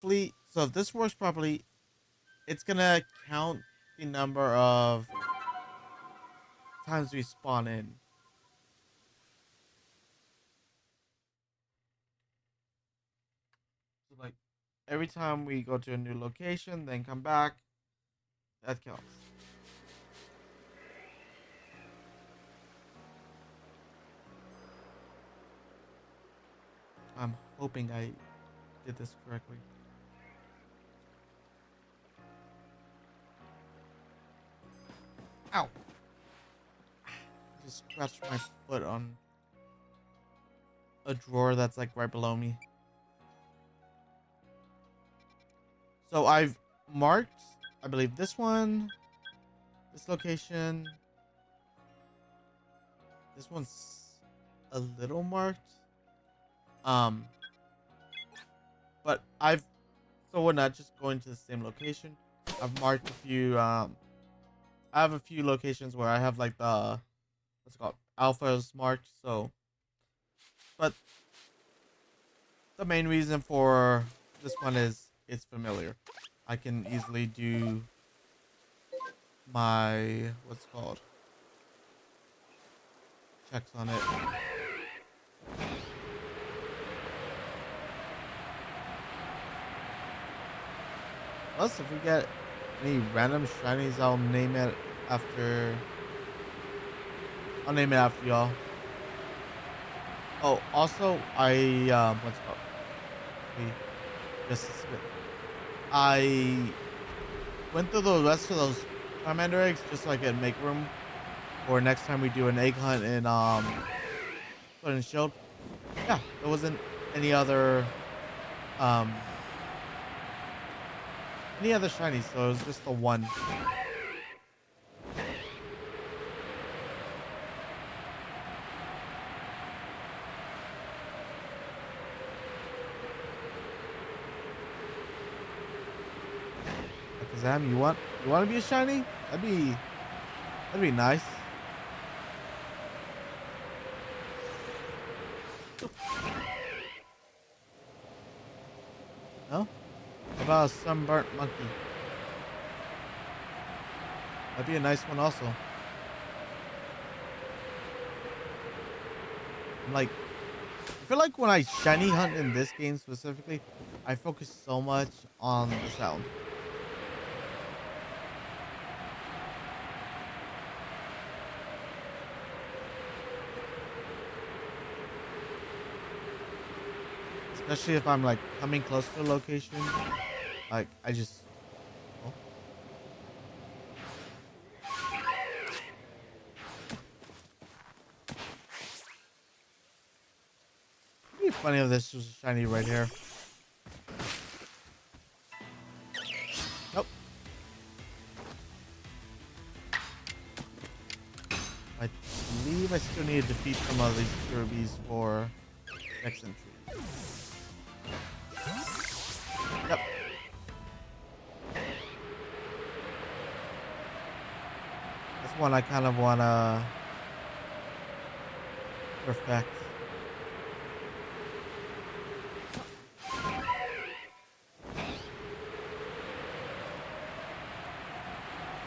So if this works properly, it's gonna count the number of times we spawn in. So like every time we go to a new location, then come back, that counts. I'm hoping I did this correctly. Ow! I just scratched my foot on a drawer that's like right below me. So I've marked, I believe this one, this location. This one's a little marked. Um, but so we're not just going to the same location. I've marked a few. I have a few locations where I have like the what's it called alphas marked. So, but the main reason for this one is it's familiar. I can easily do my what's it called checks on it. Plus, if we get any random shinies, after. I'll name it after y'all. Oh, also, what's it called? Wait, just a bit. I went through the rest of those Charmander eggs just so I could make room for next time we do an egg hunt in Sword and Shield. Yeah, there wasn't any other um shinies, so it was just the one. Kazam, you want to be a shiny? That'd be nice. No? How about a sunburnt monkey? That'd be a nice one also. I'm like, I feel like when I shiny hunt in this game specifically, I focus so much on the sound. Especially if I'm like coming close to a location. Like I just oh. It'd be funny if this was shiny right here. Nope. I believe I still need to defeat some of these Kirby's for next entry. Yep. That's one I kind of wanna perfect.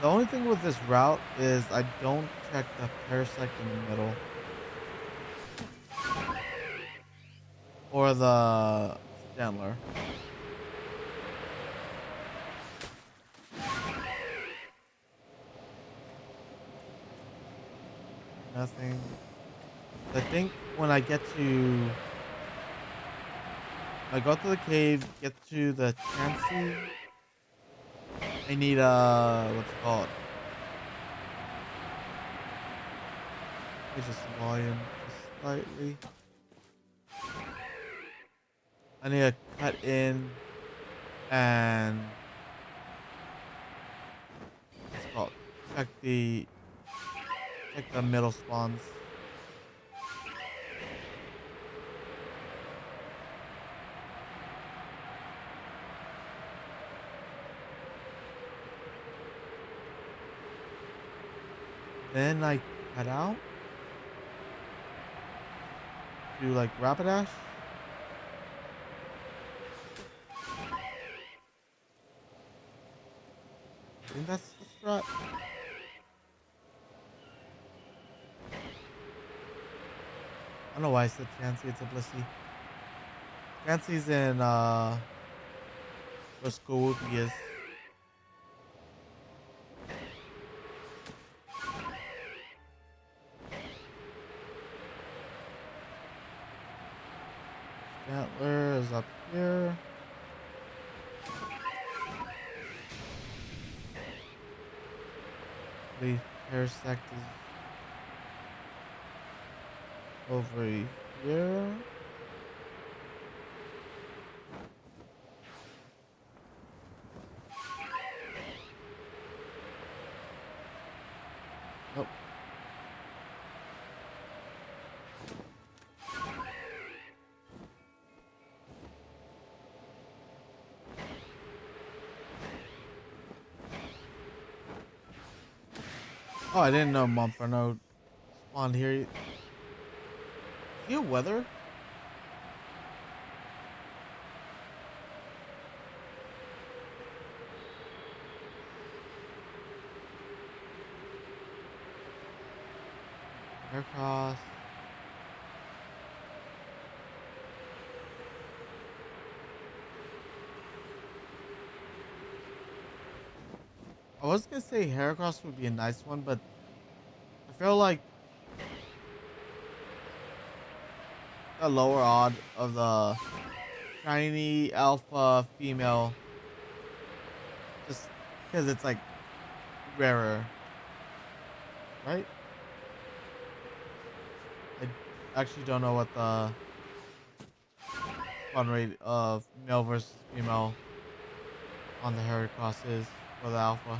The only thing with this route is I don't check the parasect in the middle. Or the Chandler. Nothing. I think when I go to the cave, get to the Chansey, I need what's it called? It's just volume just slightly. I need to cut in and what's it called? Check the middle spawns. Then I cut out. Do like Rapidash. I think that's the strat. I don't know why I said Chansey. It's a Blissey. Chansey's in where School Whoopie is. Antler is up here. The Parasect is over here. Nope. Oh, I didn't know Monferno spawned here. Is he a weather? Aircross. I was gonna say Heracross would be a nice one, but I feel like the lower odd of the shiny alpha female, just because it's like rarer, right? I actually don't know what the spawn rate of male versus female on the Heracross is for the alpha.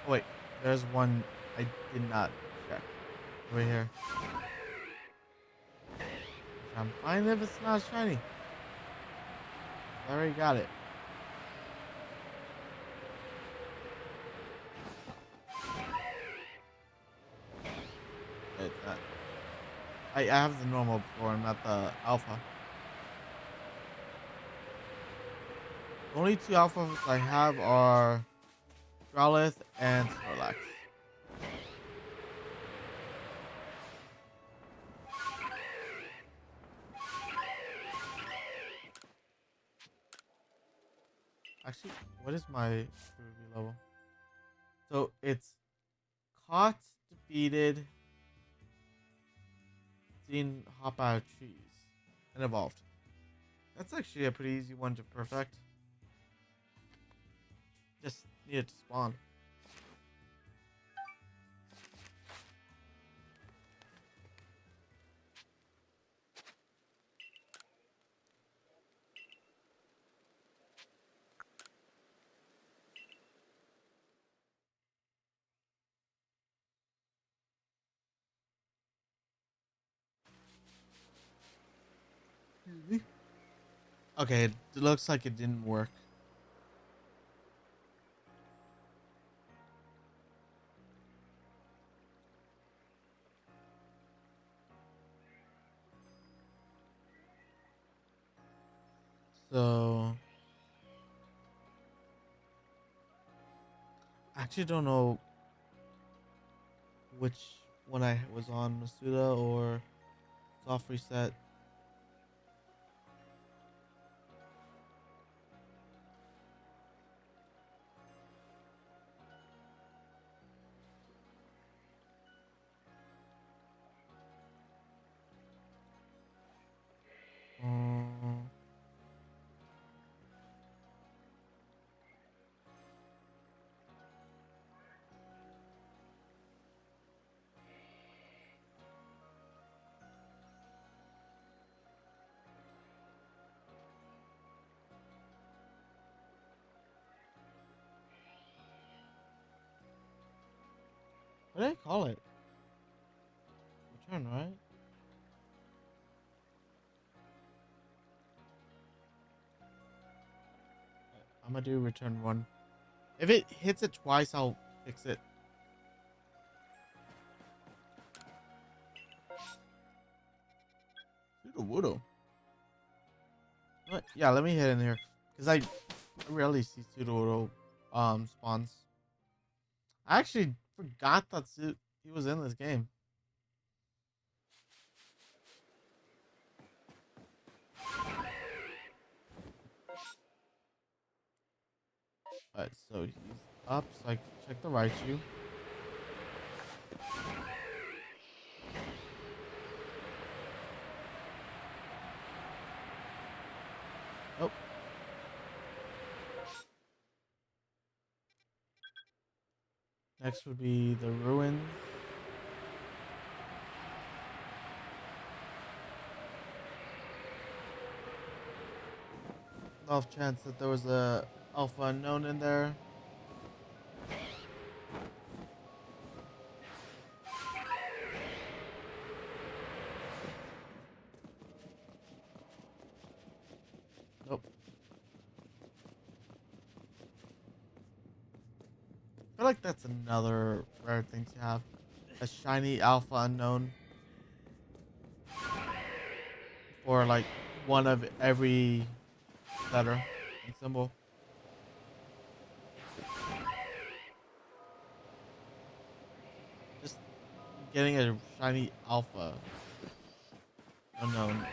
Oh, wait, there's one I did not check. Right here. I'm fine if it's not shiny. I already got it. It's not. I have the normal form, not the alpha. The only two alphas I have are Growlithe and Snorlax. Actually, what is my Ruby level? So it's caught, defeated, seen hop out of trees, and evolved. That's actually a pretty easy one to perfect. Just need it to spawn. Okay, it looks like it didn't work. So I actually don't know which one I was on, Masuda or soft reset. Um, what did I call it? Return, right? I'm gonna do return one. If it hits it twice, I'll fix it. Woodoo. What? Yeah, let me hit in here. Because I rarely see Sudowoodo spawns. I actually forgot that he was in this game. Alright, so he's up, so I can check the Raichu. Oh. Next would be the ruins. Off chance that there was a alpha unknown in there. Nope. I feel like that's another rare thing to have. A shiny alpha unknown. For like one of every letter and symbol. Just getting a shiny alpha unknown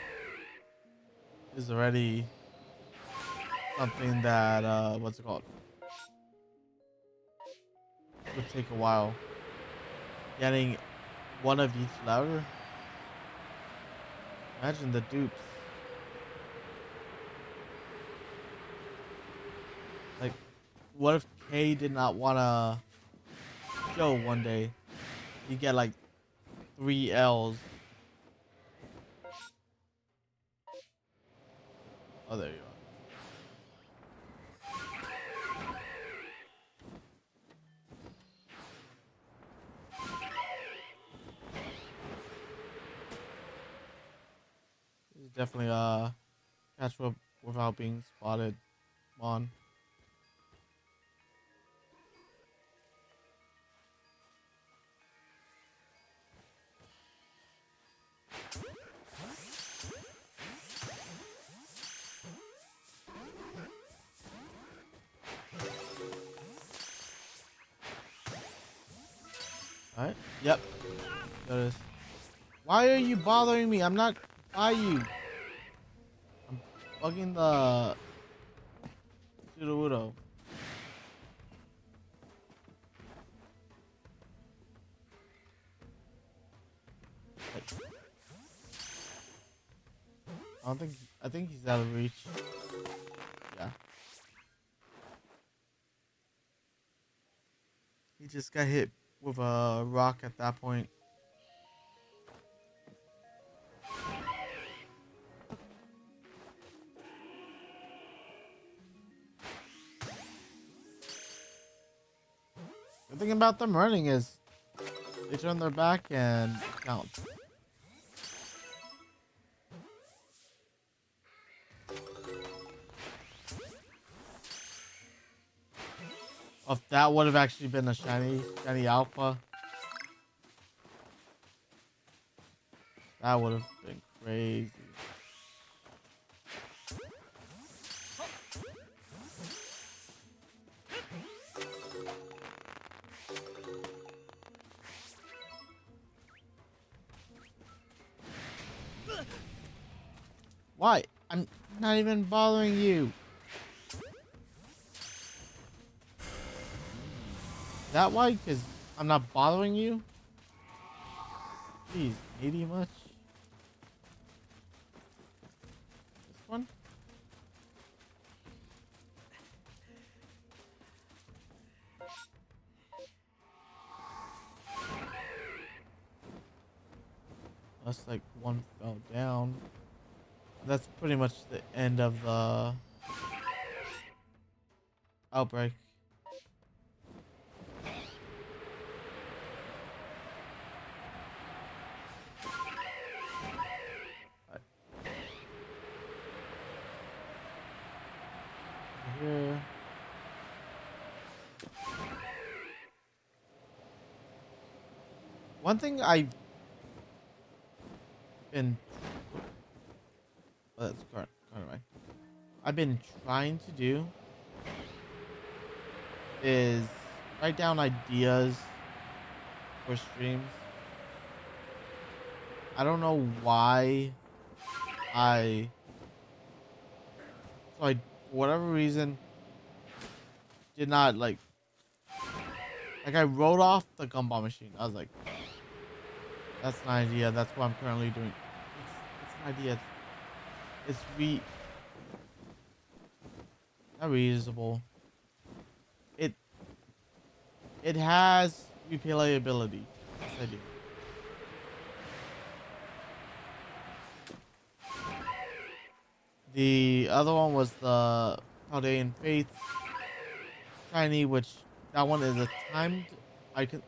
is already something that what's it called? Would take a while. Getting one of each letter. Imagine the dupes. Like, what if K did not want to show one day? You get like 3 L's. Oh, there you are. This is definitely a catch up without being spotted on. Alright. Yep. Notice. Why are you bothering me? I'm not by you. I'm bugging the Sudowoodo. I don't think. I think he's out of reach. Yeah. He just got hit with a rock at that point. The thing about them running is they turn their back and count. If that would have actually been a shiny alpha, that would have been crazy. Why? I'm not even bothering you. Is that why? Because I'm not bothering you? Jeez, 80 much? This one? Unless like one fell down. That's pretty much the end of the outbreak. Here. One thing I've been Let's current right. I've been trying to do is write down ideas for streams. I don't know why I so I for whatever reason did not like I wrote off the gumball machine. I was like, that's an idea. That's what I'm currently doing. It's an idea. It's not reusable. It it has replayability. Yes, I do. The other one was the Paldean Faith Shiny, which that one is a timed. I can.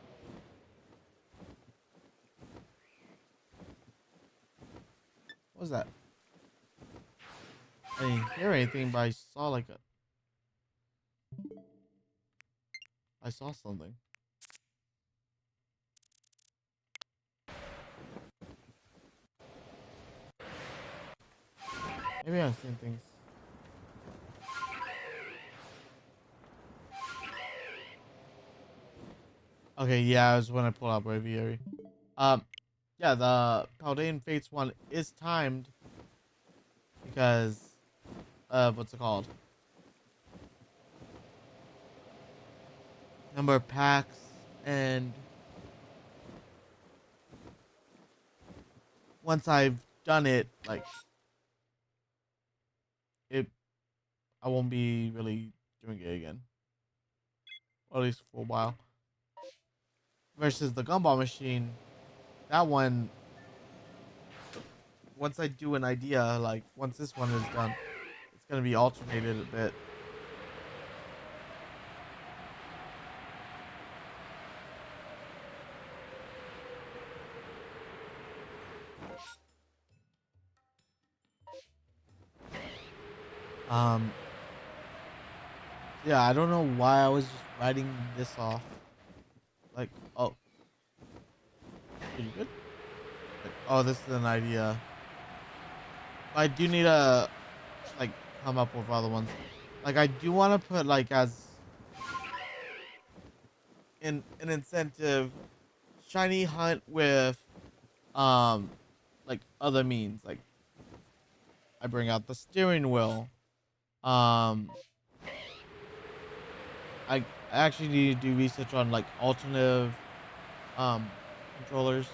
What was that? I didn't hear anything, but I saw like a. I saw something. Maybe I'm seeing things. Okay, yeah, I was when I pulled out Braviary. Um, yeah, the Paldean Fates one is timed because of what's it called? Number of packs, and once I've done it, like it, I won't be really doing it again, or at least for a while. Versus the Gumball machine, that one, once I do an idea, like once this one is done, it's gonna be alternated a bit. Um, yeah, I don't know why I was just writing this off. Like, oh, pretty good. Like, oh, this is an idea. I do need to like come up with other ones. Like, I do want to put like as an incentive, shiny hunt with um like other means. Like, I bring out the steering wheel. Um, I actually need to do research on like alternative um controllers.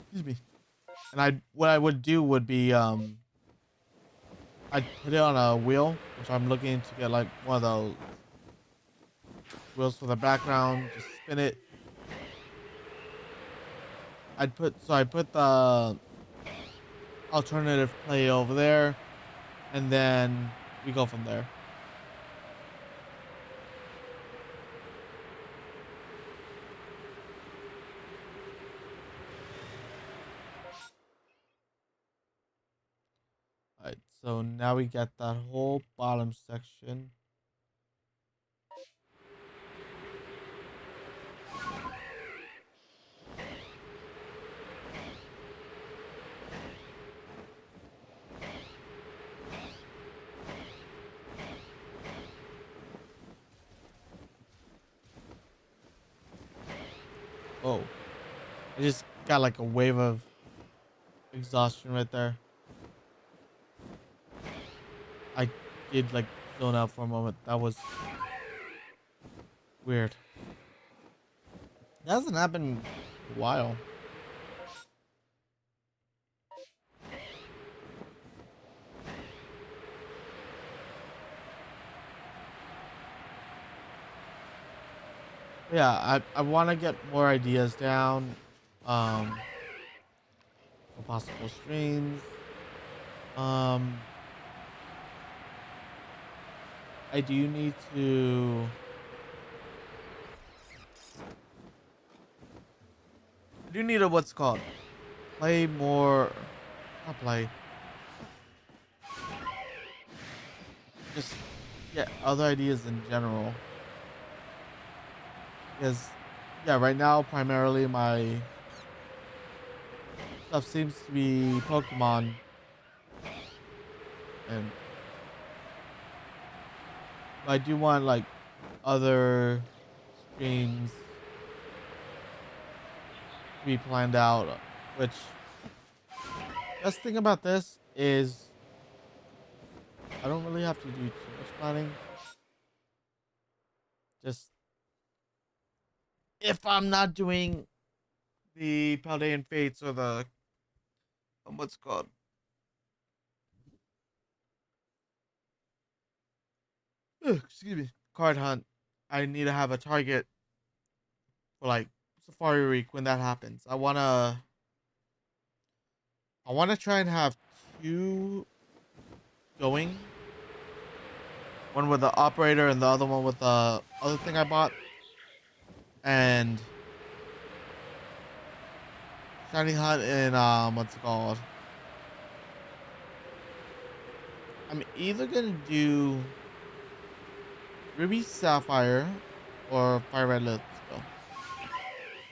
Excuse me. And I what I would do would be I'd put it on a wheel, which I'm looking to get like one of those wheels for the background, just spin it. I put the alternative play over there, and then we go from there. Alright, so now we got that whole bottom section. Oh, I just got like a wave of exhaustion right there. I did like zone out for a moment. That was weird. That hasn't happened in a while. Yeah, I want to get more ideas down for possible streams. Um, I do need to. I do need to what's called play more. Not play. Just get other ideas in general. Because yeah, right now primarily my stuff seems to be Pokemon, and I do want like other streams to be planned out. Which best thing about this is I don't really have to do too much planning. Just if I'm not doing the Paldean Fates or the what's it called excuse me, card hunt, I need to have a target for like Safari Week when that happens. I wanna try and have two going. One with the operator and the other one with the other thing I bought. And Shiny Hunt and what's it called? I'm either gonna do Ruby Sapphire or Fire Red. Let's go.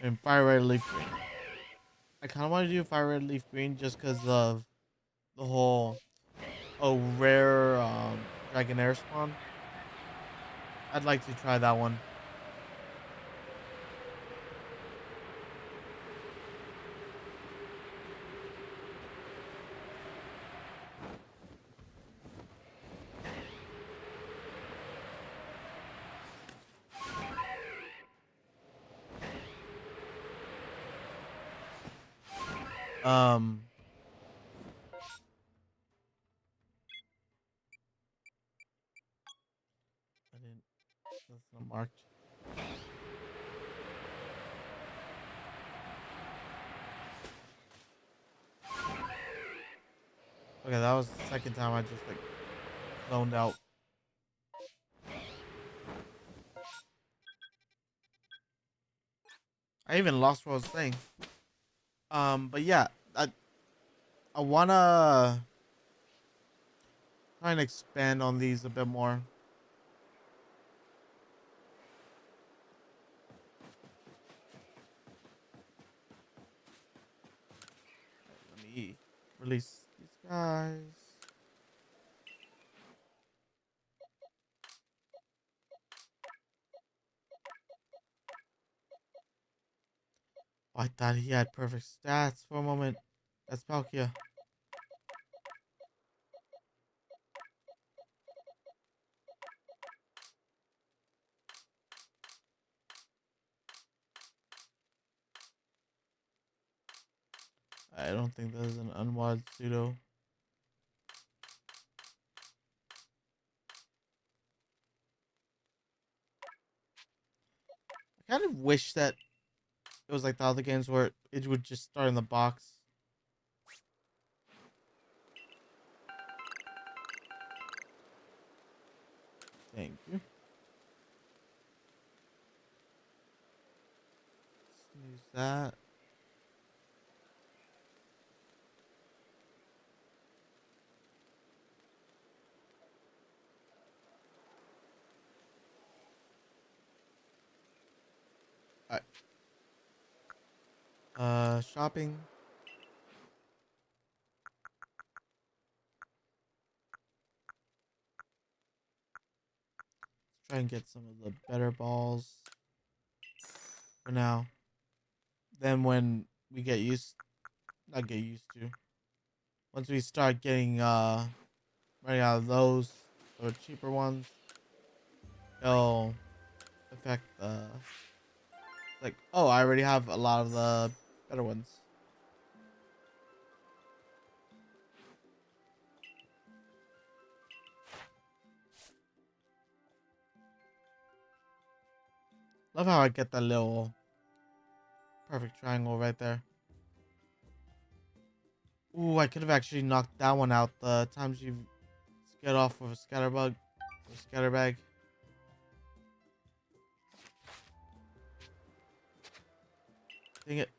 And Fire Red Leaf Green. I kind of want to do Fire Red Leaf Green just because of the whole rare Dragonair spawn. I'd like to try that one. Um, I didn't. That's not marked. Okay, that was the second time I just like zoned out. I even lost what I was saying. But yeah, I wanna try and expand on these a bit more. Let me release these guys. Oh, I thought he had perfect stats for a moment. That's Palkia. I don't think that is an unwild pseudo. I kind of wish that it was like the other games where it would just start in the box. Thank you. Snooze that. Alright. Shopping. Let's try and get some of the better balls for now. Then when we get used, not get used to, once we start getting running out of those or cheaper ones, it'll affect the like. Oh, I already have a lot of the better ones. Love how I get that little perfect triangle right there. Ooh, I could have actually knocked that one out the times you get off with a scatterbug or scatterbag. Dang it.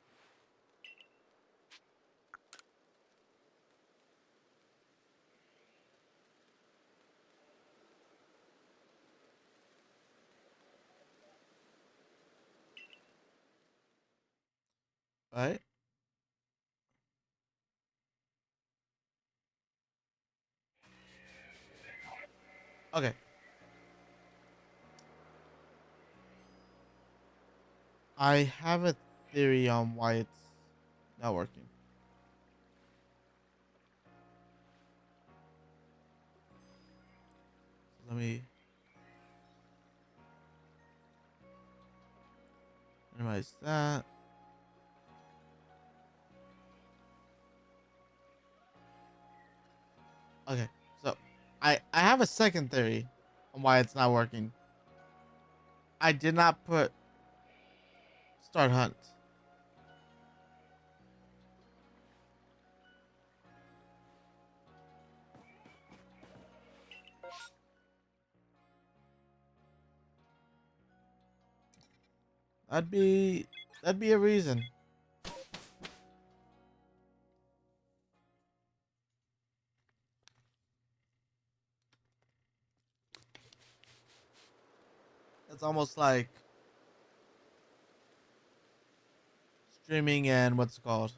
Right? Okay. I have a theory on why it's not working. So let me minimize that. Okay. So I have a second theory on why it's not working. I did not put start hunt. That'd be that'd be a reason. It's almost like streaming and what's it called?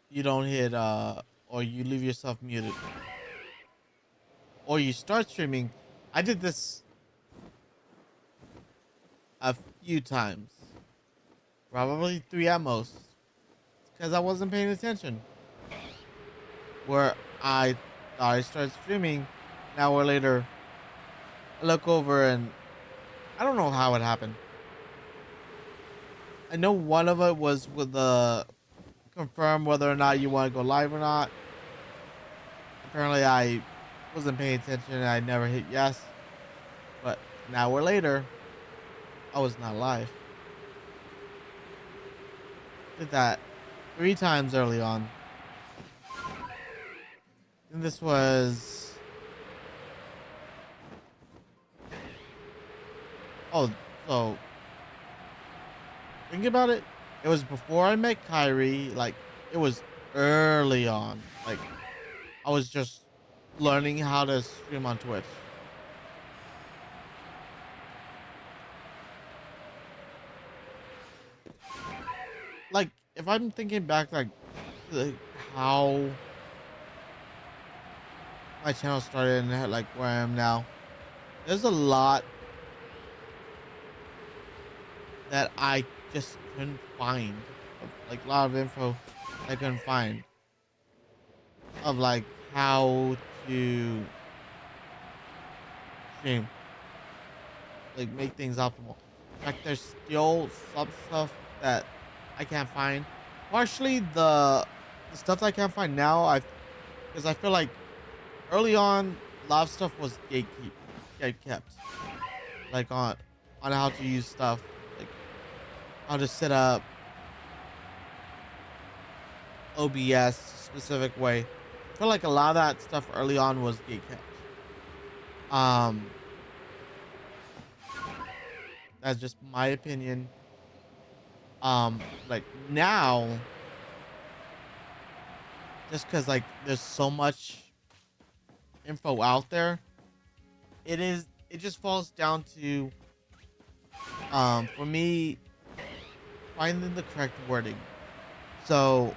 You don't hit or you leave yourself muted. Or you start streaming. I did this a few times. Probably 3 at most. Because I wasn't paying attention. Where I thought I started streaming. An hour later, I look over and I don't know how it happened. I know one of it was with the confirm whether or not you want to go live or not. Apparently, I wasn't paying attention and I never hit yes. But an hour later, I was not live. Did that 3 times early on. And this was. Oh, so. Think about it. It was before I met Kyrie. Like, it was early on. Like, I was just learning how to stream on Twitch. Like, if I'm thinking back, like how my channel started and like where I am now, there's a lot that I just couldn't find. Like a lot of info I couldn't find of like how to stream, like make things optimal. Like there's still some stuff that I can't find. Partially the stuff that I can't find now, I because I feel like early on a lot of stuff was gate kept, like on how to use stuff, like how to set up OBS specific way. I feel like a lot of that stuff early on was gate kept. Um, that's just my opinion. Like now, just because like there's so much info out there, it just falls down to for me finding the correct wording. So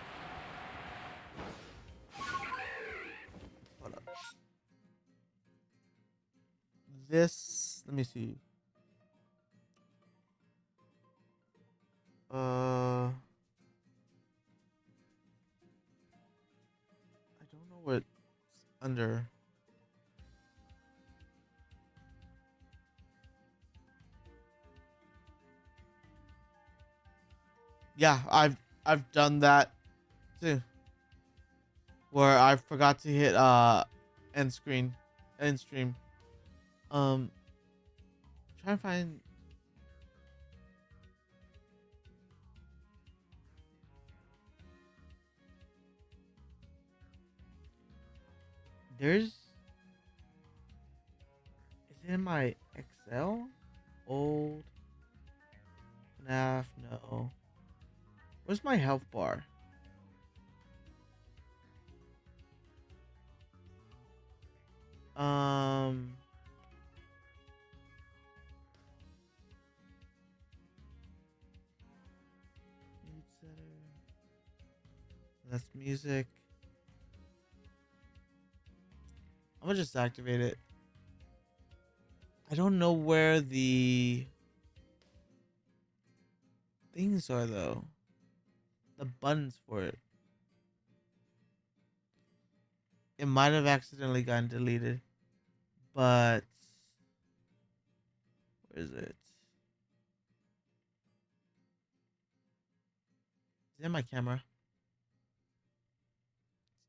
hold up. This let me see. I don't know what's under. Yeah, I've done that too. Where I forgot to hit end screen, end stream. Um, trying to find. There's is it in my Excel? Old FNAF, no. Where's my health bar? Um, That's music. I'm gonna just activate it. I don't know where the things are though. The buttons for it. It might have accidentally gotten deleted, but where is it? Is it in my camera?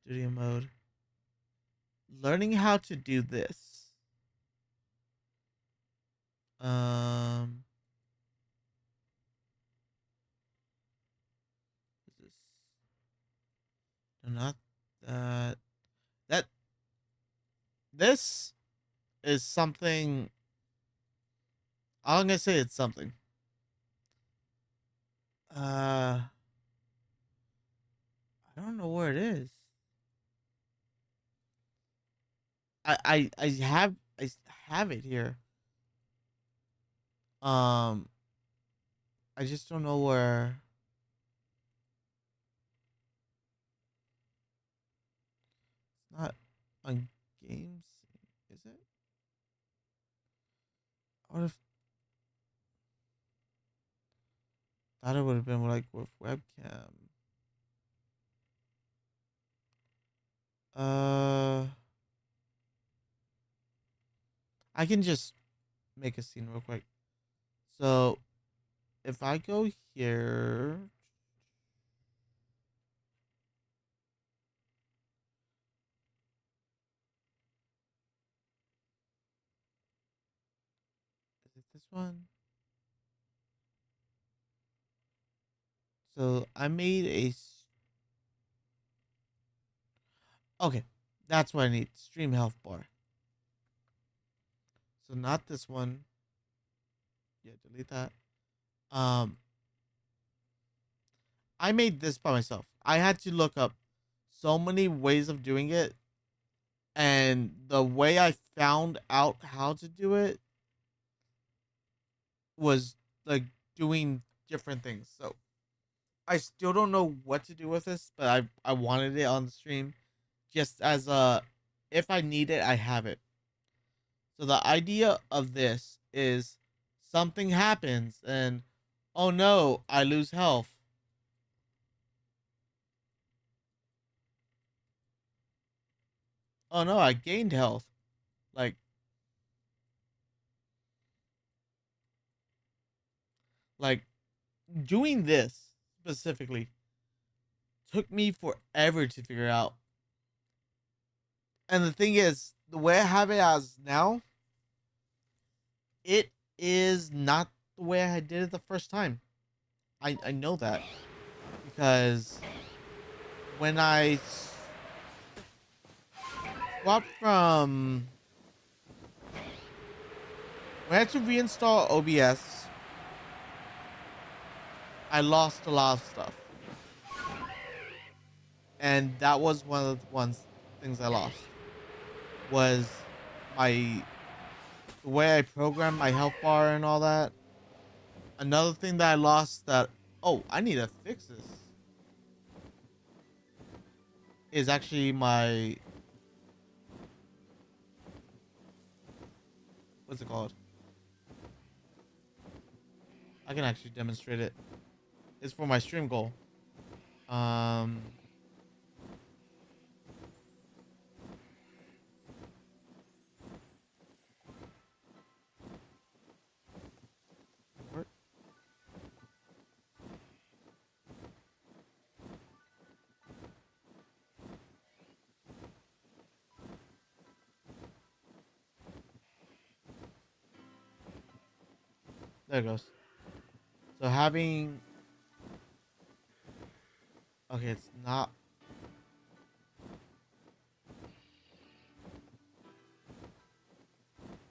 Studio mode. Learning how to do this. Um, is this? No, not that. That this is something. I'm gonna say it's something. I don't know where it is. I have it here. Um, I just don't know where. It's not on games, is it? I would have thought it would have been like with webcam. Uh, I can just make a scene real quick. So if I go here, is it this one? So I made okay. That's what I need. Stream health bar. So not this one. Yeah, delete that. Um, I made this by myself. I had to look up so many ways of doing it, and the way I found out how to do it was like doing different things. So I still don't know what to do with this, but I wanted it on the stream just as a if I need it, I have it. So the idea of this is something happens and oh no, I lose health. Oh no, I gained health. Like like doing this specifically took me forever to figure out. And the thing is, the way I have it as now, it is not the way I did it the first time. I know that because when I swapped from when I had to reinstall OBS, I lost a lot of stuff, and that was one of the things I lost was my the way I programmed my health bar and all that. Another thing that I lost that I need to fix this is actually my what's it called? I can actually demonstrate it. It's for my stream goal. Um, there it goes. So having okay, it's not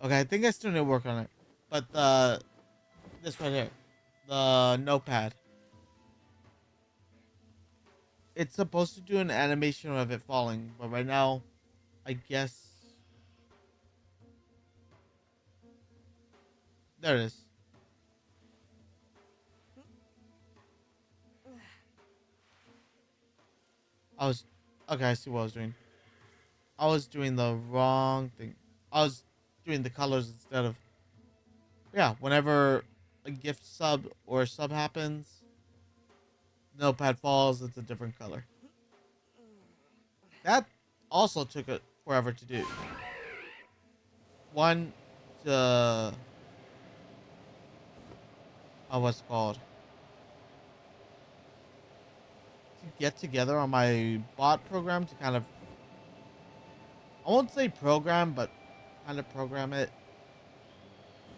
okay. I think I still need to work on it, but this right here, the notepad, it's supposed to do an animation of it falling, but right now, I guess there it is. I was okay. I see what I was doing. I was doing the wrong thing. I was doing the colors instead of yeah. Whenever a gift sub or sub happens, notepad falls. It's a different color. That also took it forever to do. One to what's it called to get together on my bot program to kind of I won't say program, but kind of program it.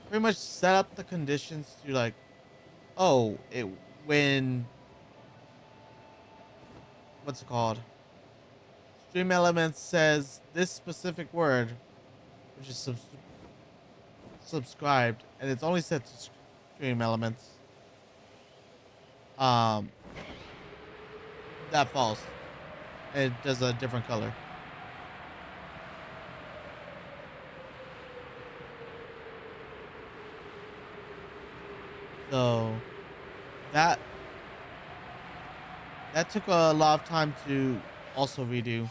Pretty much set up the conditions to like, oh, it when what's it called? Stream Elements says this specific word, which is subscribed, and it's only set to Stream Elements. Um, that falls. It does a different color. So that that took a lot of time to also redo.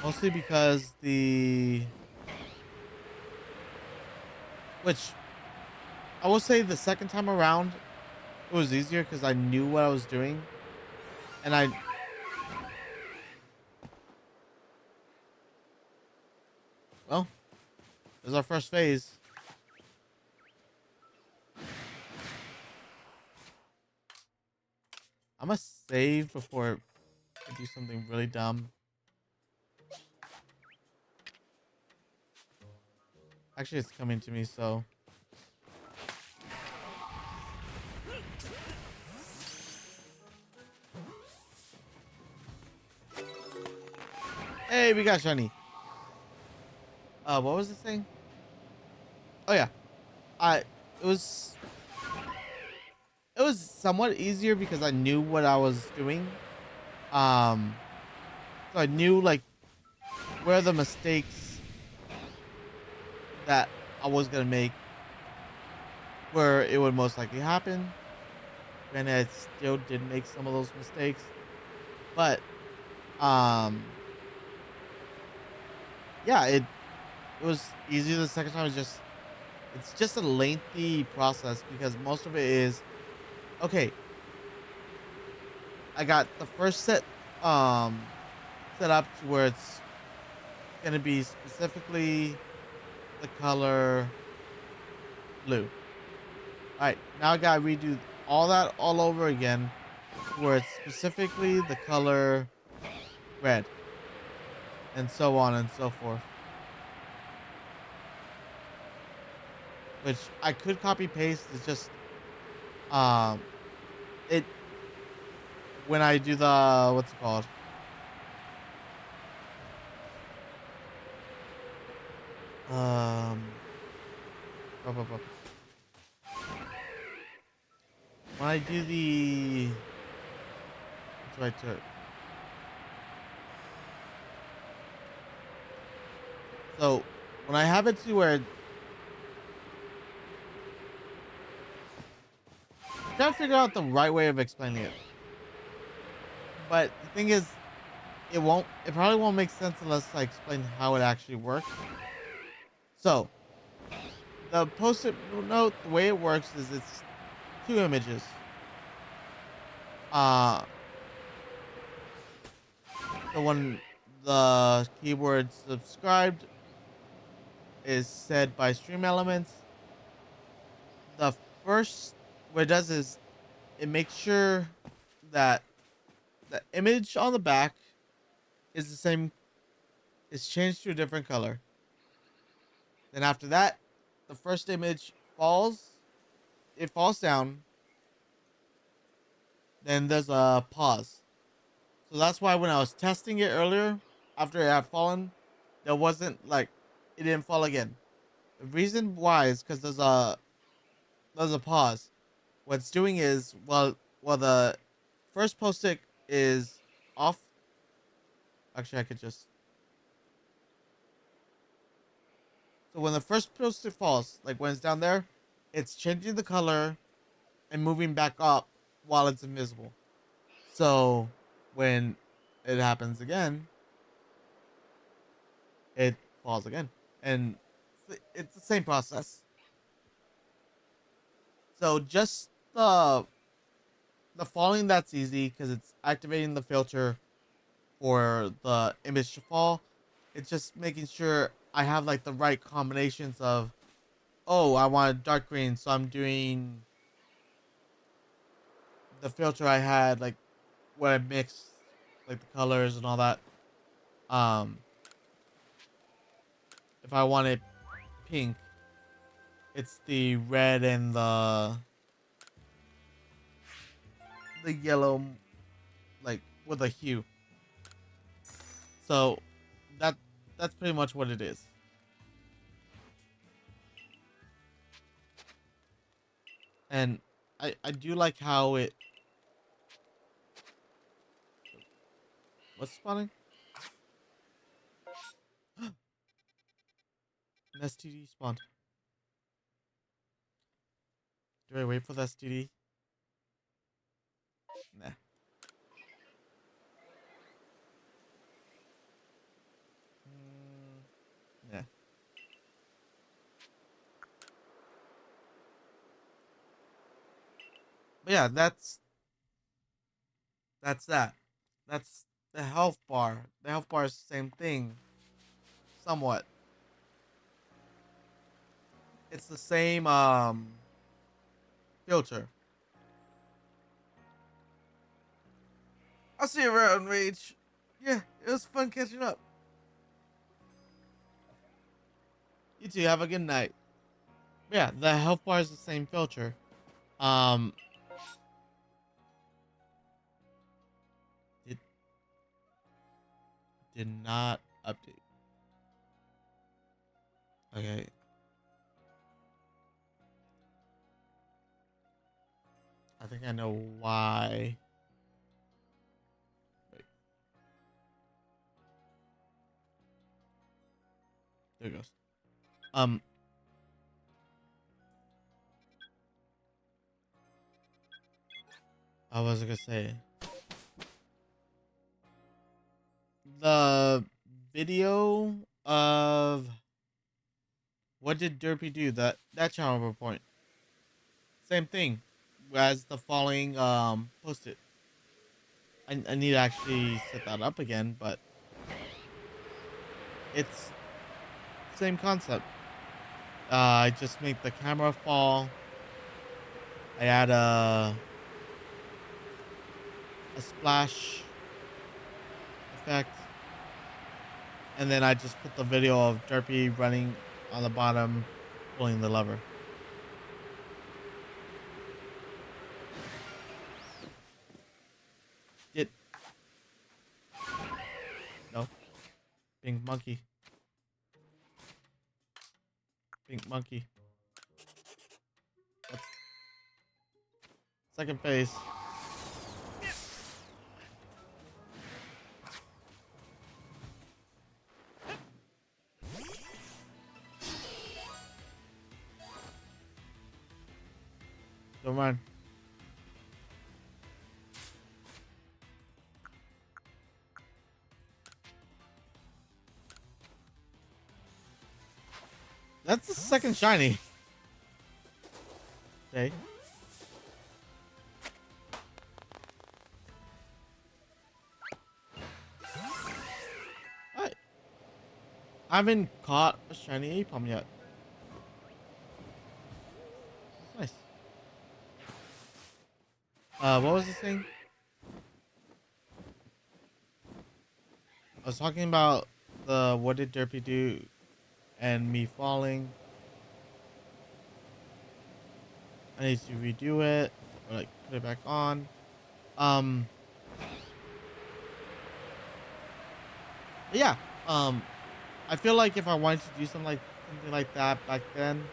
Mostly because which I will say the second time around it was easier because I knew what I was doing, and well, it was our first phase. I'm gonna save before I do something really dumb. Actually, it's coming to me, so hey, we got shiny. What was this thing? Oh yeah, I it was it was somewhat easier because I knew what I was doing. Um, so I knew like where the mistakes that I was gonna make, where it would most likely happen. And I still did make some of those mistakes, but um, yeah, it was easier the second time. It's just a lengthy process because most of it is okay. I got the first set up to where it's gonna be specifically the color blue. All right, now I gotta redo all that all over again, where it's specifically the color red, and so on and so forth. Which I could copy paste. It's just um, it when I do the what's it called? Um, bu- bu- bu- when I do the what's right to it? So when I have it to where I'm trying to figure out the right way of explaining it, but the thing is, it probably won't make sense unless I explain how it actually works. So the post-it note, the way it works is it's two images. Uh, so when the keyword subscribed is said by Stream Elements, the first what it does is it makes sure that the image on the back is the same, is changed to a different color. Then after that, the first image it falls down. Then there's a pause. So that's why when I was testing it earlier, after it had fallen, there wasn't like it didn't fall again. The reason why is because there's a pause. What it's doing is while the first post-it is off. Actually, I could just so when the first post-it falls, like when it's down there, it's changing the color and moving back up while it's invisible. So when it happens again, it falls again, and it's the same process. So just the falling, that's easy because it's activating the filter for the image to fall. It's just making sure I have like the right combinations of, oh, I want dark green, so I'm doing the filter I had, like where I mixed like the colors and all that. Um, if I wanted pink, it's the red and the yellow, like with a hue. So that that's pretty much what it is. And I do like how it, what's spawning? An STD spawned. Do I wait for the STD? Nah. Yeah. But yeah, that's that. That's the health bar. The health bar is the same thing, somewhat. It's the same filter. I'll see you around, Rage. Yeah, it was fun catching up. You two have a good night. Yeah, the health bar is the same filter. Um, it did not update. Okay. I think I know why. Wait, there it goes. Um, I was gonna say the video of what did Derpy do, that channel report. Same thing as the following posted. I need to actually set that up again, but it's same concept. I just make the camera fall. I add a splash effect, and then I just put the video of Derpy running on the bottom, pulling the lever. It no pink monkey, pink monkey. That's second phase. Don't run. That's the second shiny. Okay. I haven't caught a shiny Apom yet. That's nice. What was this thing? I was talking about the what did Derpy do and me falling. I need to redo it or like put it back on. Um, but yeah. Um, I feel like if I wanted to do something like that back then,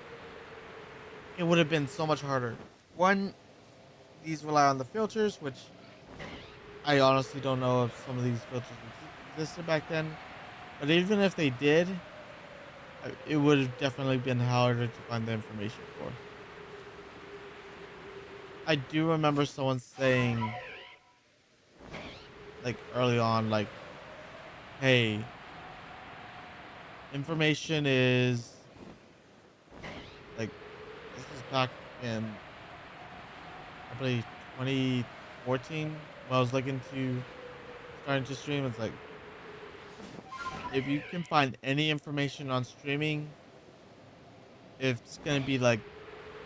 it would have been so much harder. One, these rely on the filters, which I honestly don't know if some of these filters existed back then. But even if they did, it would have definitely been harder to find the information for. I do remember someone saying like early on, like, hey, information is like this was back in I believe 2014 when I was looking to starting to stream. It's like if you can find any information on streaming, it's gonna be like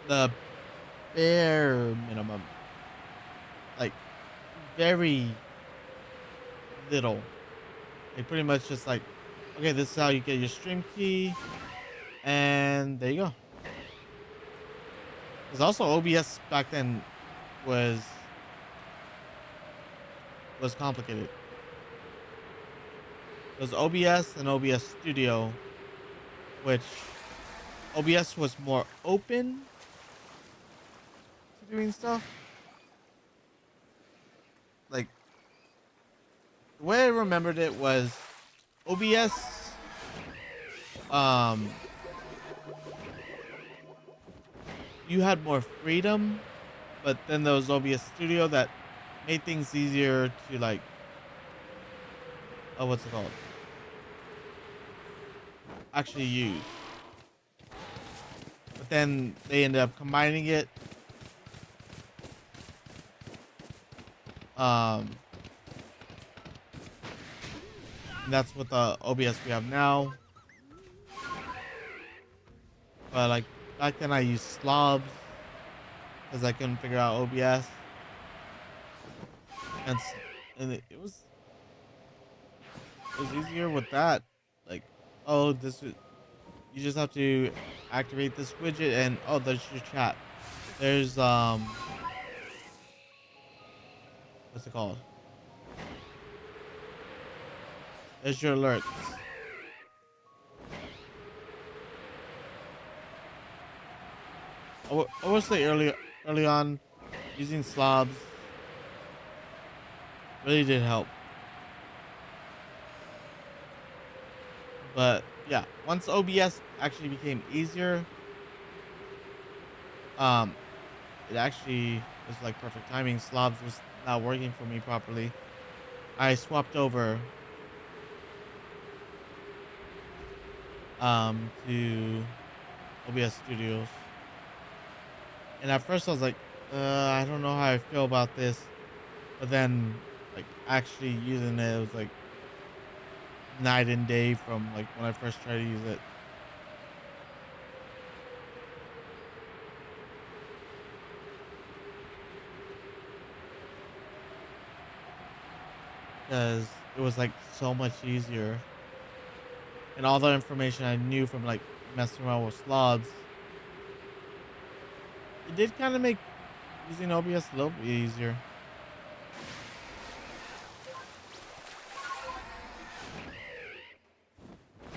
the bare minimum, like very little. Like pretty much just like, okay, this is how you get your stream key, and there you go. Because also OBS back then was was complicated. It was OBS and OBS Studio, which OBS was more open to doing stuff. Like the way I remembered it was OBS um you had more freedom, but then there was OBS Studio that made things easier to like what's it called? Actually use. But then they ended up combining it. Um and that's what the OBS we have now. But like back then I used slobs because I couldn't figure out OBS. And it was easier with that. Like, oh, you just have to activate this widget and oh, there's your chat. There's what's it called? There's your alerts. I will say early on using slobs really did help. But yeah, once OBS actually became easier, um it actually was like perfect timing. Slobs was not working for me properly. I swapped over to OBS Studios. And at first I was like, I don't know how I feel about this. But then like actually using it, it was like night and day from like when I first tried to use it. Because it was like so much easier. And all the information I knew from like messing around with slobs, it did kind of make using OBS a little bit easier.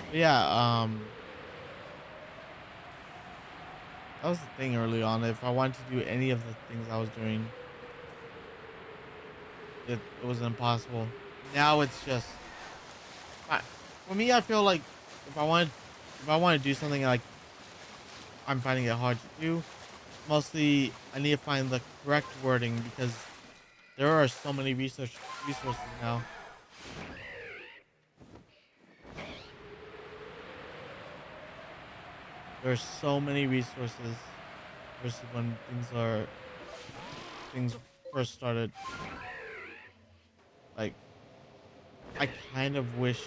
But yeah, that was the thing early on. If I wanted to do any of the things I was doing, it was impossible. Now it's just I, for me. I feel like if I want if I want to do something like I'm finding it hard to do, mostly I need to find the correct wording because there are so many resources now. There are so many resources versus when things first started. Like I kind of wish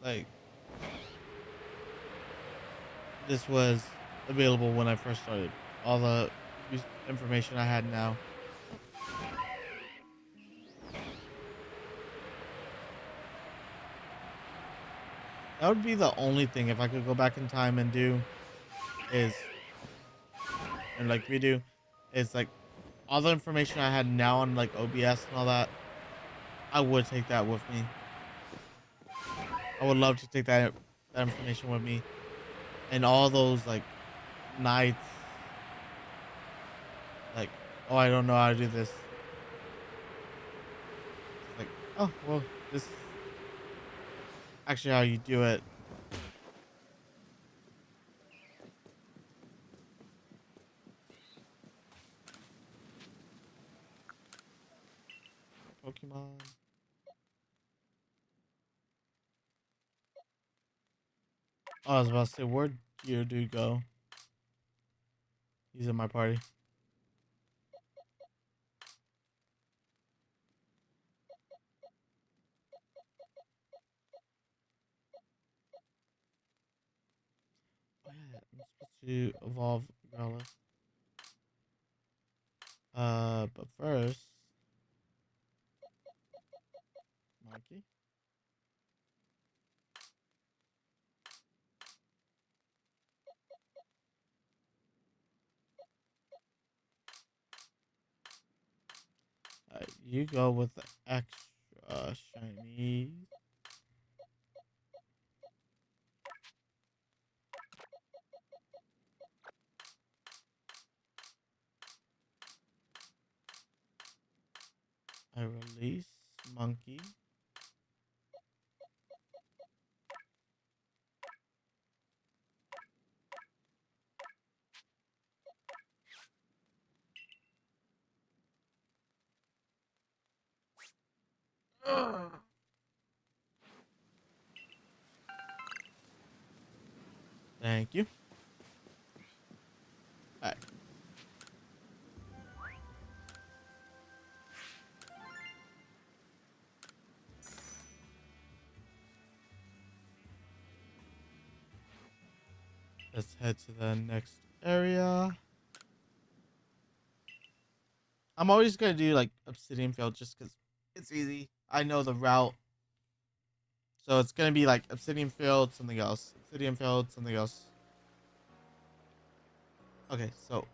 like this was available when I first started. All the information I had now. That would be the only thing if I could go back in time and do is and like redo is like all the information I had now on like OBS and all that. I would take that with me. I would love to take that information with me and all those like nights like oh I don't know how to do this. It's like oh well this is actually how you do it. Pokemon. Oh, I was about to say, where'd your dude go? He's in my party. Oh yeah, I'm supposed to evolve Growlithe. But first, Monkey. You go with the extra shiny. I release Monkey. Thank you. Alright. Let's head to the next area. I'm always gonna do like Obsidian Field just because it's easy. I know the route. So it's gonna be like Obsidian Field, something else. Obsidian Field, something else. Okay, so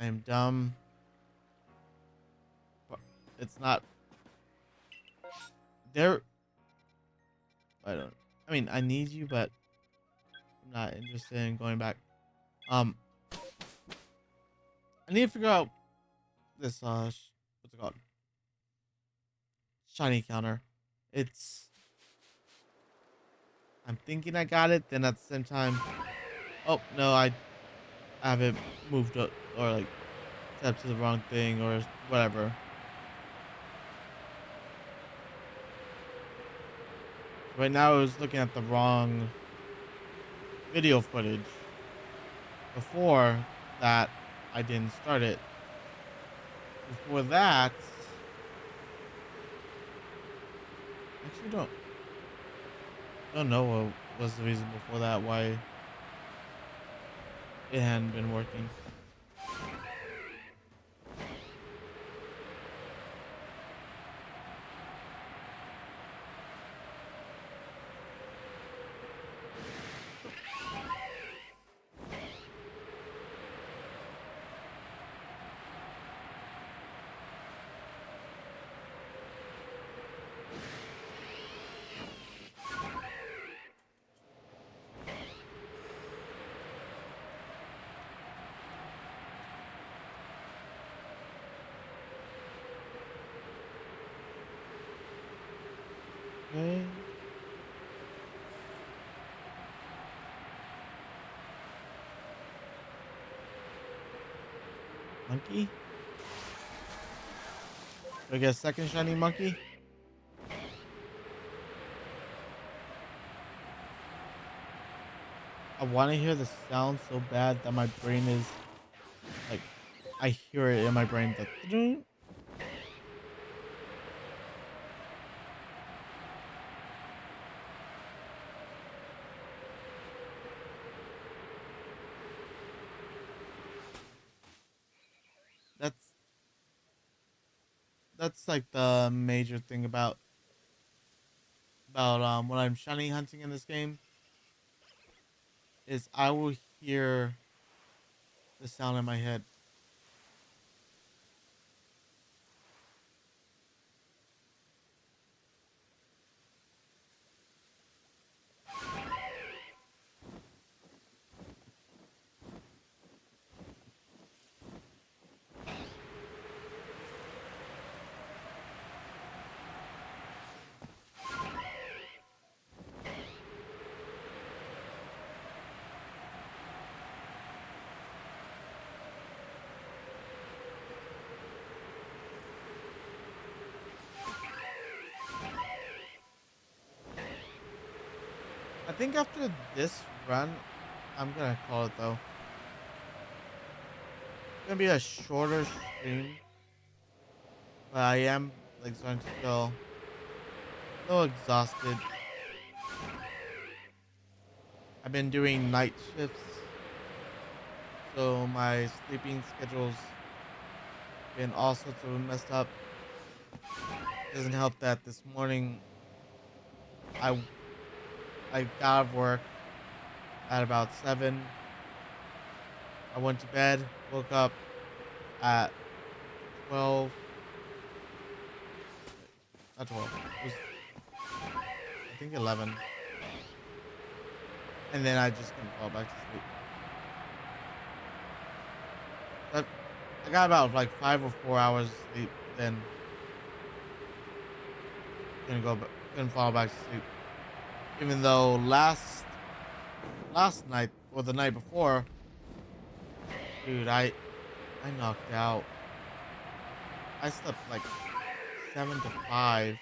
I am dumb. But it's not there. I don't. I mean, I need you, but I'm not interested in going back. I need to figure out this. What's it called? Shiny counter. It's. I'm thinking I got it. Then at the same time, oh no, I haven't moved up or like stepped to the wrong thing or whatever. Right now, I was looking at the wrong video footage. Before that, I didn't start it. Before that, actually don't know what was the reason before that why it hadn't been working. Okay. Monkey? Do I get a second shiny monkey? I want to hear the sound so bad that my brain is like, I hear it in my brain. That's that's like the major thing about when I'm shiny hunting in this game is I will hear the sound in my head. think after this run, I'm gonna call it though. It's gonna be a shorter stream, but I am like starting to feel a little exhausted. I've been doing night shifts, so my sleeping schedule's been all sorts of messed up. Doesn't help that this morning I I got out of work at about 7. I went to bed, woke up at 12. Not 12. It was, I think, 11. And then I just couldn't fall back to sleep. But I got about like 5 or 4 hours of sleep. Then couldn't fall back to sleep. Even though last night or the night before, dude, I knocked out. I slept like 7 to 5.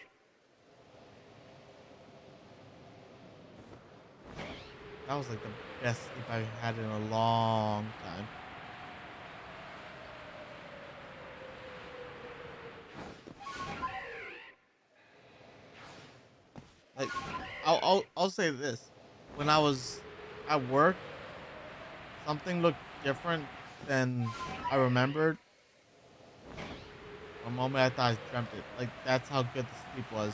That was like the best sleep I've had in a long time. Like, I'll say this: when I was at work, something looked different than I remembered. For a moment, I thought I dreamt it. Like that's how good the sleep was.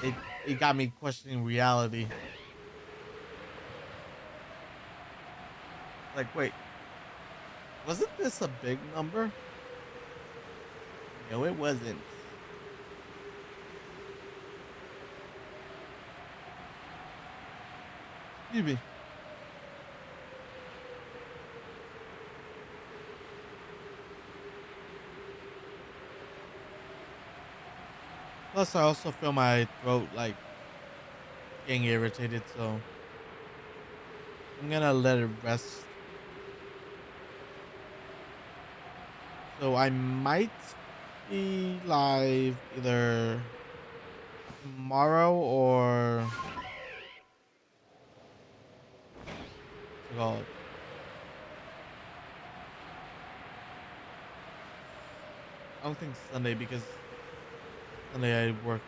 It it got me questioning reality. Like, wait, wasn't this a big number? No, it wasn't. Excuse me. Plus, I also feel my throat like getting irritated, so I'm gonna let it rest. So I might be live either tomorrow or what's it called? I don't think Sunday because Sunday I work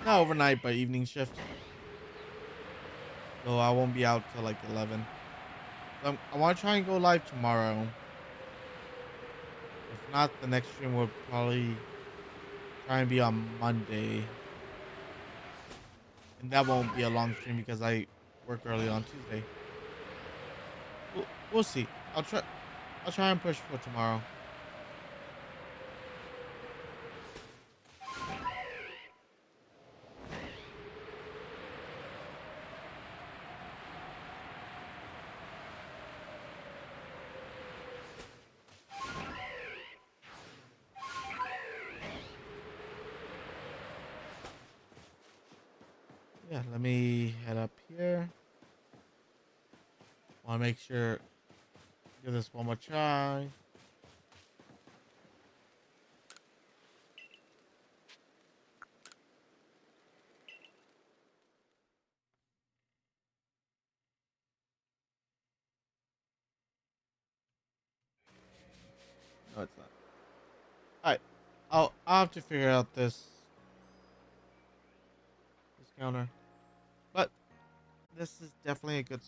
not overnight but evening shift, so I won't be out till like 11. So I want to try and go live tomorrow. If not, the next stream will probably try and be on Monday, and that won't be a long stream because I work early on Tuesday. We'll see. I'll try and push for tomorrow. Yeah, let me head up here. Want to make sure give this one more try. No, it's not. All right, I'll have to figure out this counter, but this is definitely a good